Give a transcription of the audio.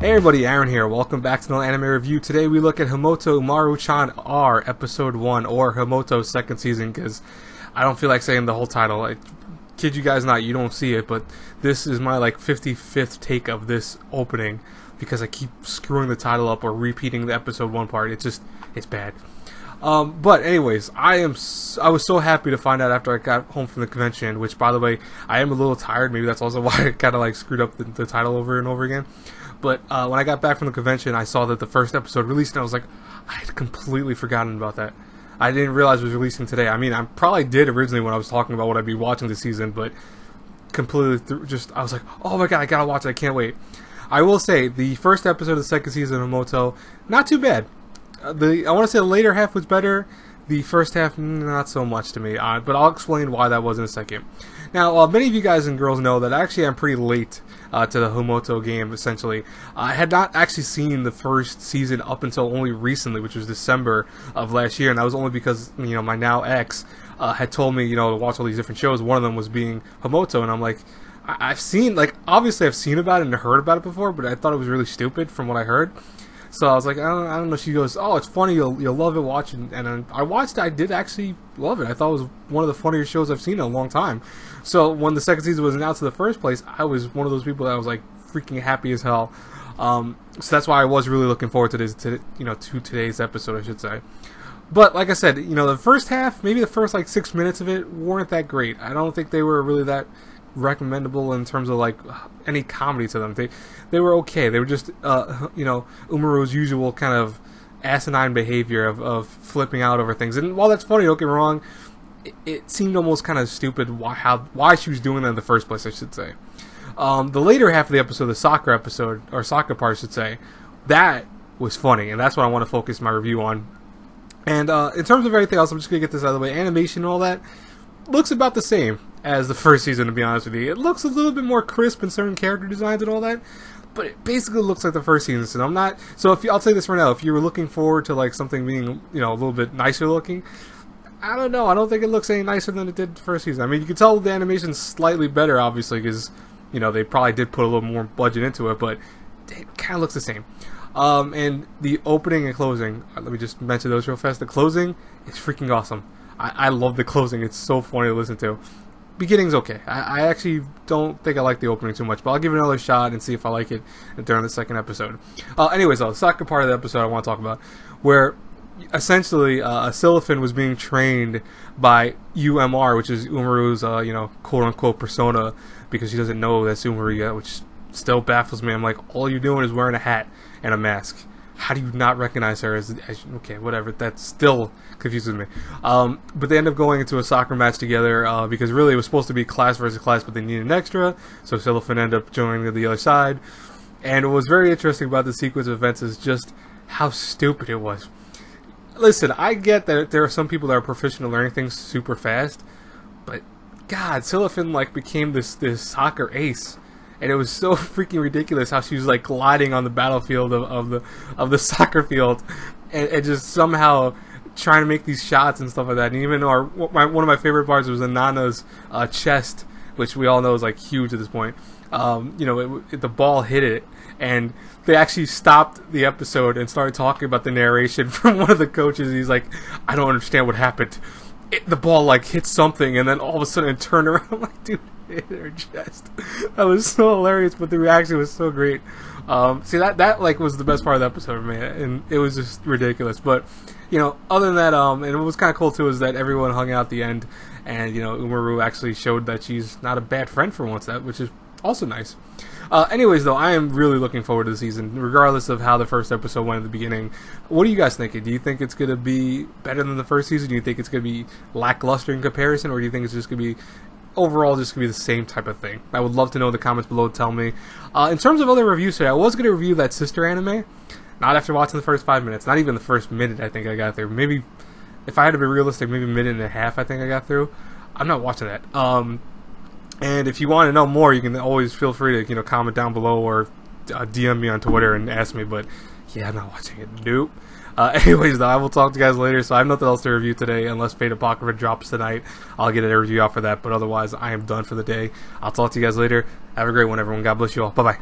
Hey everybody, Aaron here. Welcome back to another anime review. Today we look at Himouto Umaru-chan R, Episode 1, or Himouto's second season, because I don't feel like saying the whole title. I kid you guys not, you don't see it, but this is my 55th take of this opening, because I keep screwing the title up or repeating the Episode 1 part. It's bad. But anyways, I was so happy to find out after I got home from the convention, which by the way, I am a little tired. Maybe that's also why I kind of screwed up the title over and over again. But when I got back from the convention, I saw that the first episode released, and I was like, I had completely forgotten about that. I didn't realize it was releasing today. I mean, I probably did originally when I was talking about what I'd be watching this season, but completely I was like, oh my god, I gotta watch it, I can't wait. I will say, the first episode of the second season of Himouto, not too bad. I want to say the later half was better. The first half, not so much to me. But I'll explain why that was in a second. Now, many of you guys and girls know that actually I'm pretty late to the Himouto game, essentially. I had not actually seen the first season up until only recently, which was December of last year, and that was only because, my now ex had told me, to watch all these different shows. One of them was being Himouto, and I'm like, I've seen, obviously I've seen about it and heard about it before, but I thought it was really stupid from what I heard. So I was like, I don't know. She goes, oh, it's funny. You'll love it. Watch it. And I watched it. I did actually love it. I thought it was one of the funnier shows I've seen in a long time. So when the second season was announced in the first place, I was one of those people that was freaking happy as hell. So that's why I was really looking forward to this, to today's episode, I should say. But like I said, the first half, maybe the first 6 minutes of it weren't that great. I don't think they were really that recommendable in terms of any comedy to them. They were okay. They were just Umaru's usual kind of asinine behavior of flipping out over things. And while that's funny, don't get me wrong, it seemed almost kind of stupid why she was doing that in the first place, I should say. The later half of the episode, the soccer episode, or soccer part, I should say, that was funny, and that's what I want to focus my review on. And in terms of everything else, I'm just going to get this out of the way. Animation and all that looks about the same as the first season, to be honest with you. It looks a little bit more crisp in certain character designs and all that, but it basically looks like the first season. So I'll say this right now, if you were looking forward to something being, a little bit nicer looking, I don't know. I don't think it looks any nicer than it did the first season. I mean, you can tell the animation's slightly better, obviously, because, they probably did put a little more budget into it, but it kind of looks the same. And the opening and closing, let me just mention those real fast. The closing is freaking awesome. I love the closing. It's so funny to listen to. Beginning's okay. I actually don't think I like the opening too much, but I'll give it another shot and see if I like it during the second episode. Anyways, the second part of the episode I want to talk about, where essentially Siliphin was being trained by UMR, which is Umaru's, quote-unquote persona, because she doesn't know that's Umaru yet, which still baffles me. I'm like, all you're doing is wearing a hat and a mask. How do you not recognize her as okay, whatever, that still confuses me. But they end up going into a soccer match together, because really it was supposed to be class versus class, but they needed an extra, so Siliphin ended up joining the other side. And what was very interesting about the sequence of events is just how stupid it was. Listen, I get that there are some people that are proficient at learning things super fast, but god, Siliphin became this soccer ace. And it was so freaking ridiculous how she was gliding on the battlefield of the soccer field, and just somehow trying to make these shots and stuff like that. And even one of my favorite parts was Nana's chest, which we all know is huge at this point. The ball hit it, and they actually stopped the episode and started talking about the narration from one of the coaches. He's like, I don't understand what happened. The ball hit something, and then all of a sudden it turned around. I'm like, dude, it hit her chest. That was so hilarious, but the reaction was so great. See, that was the best part of the episode, man, and it was just ridiculous. But other than that, and what was kind of cool too is that everyone hung out at the end, and Umaru actually showed that she's not a bad friend for once, which is also nice. Anyways, though, I am really looking forward to the season, regardless of how the first episode went at the beginning. What are you guys thinking? Do you think it's going to be better than the first season? Do you think it's going to be lackluster in comparison? Or do you think it's just going to be, overall, just going to be the same type of thing? I would love to know in the comments below. Tell me. In terms of other reviews today, I was going to review that sister anime. Not after watching the first 5 minutes. Not even the first minute I think I got through. Maybe, if I had to be realistic, maybe a minute and a half I think I got through. I'm not watching that. And if you want to know more, you can always feel free to, comment down below or DM me on Twitter and ask me. But yeah, I'm not watching it. Nope. Anyways, though, I will talk to you guys later. So I have nothing else to review today unless Fate Apocrypha drops tonight. I'll get a review out for that. But otherwise, I am done for the day. I'll talk to you guys later. Have a great one, everyone. God bless you all. Bye-bye.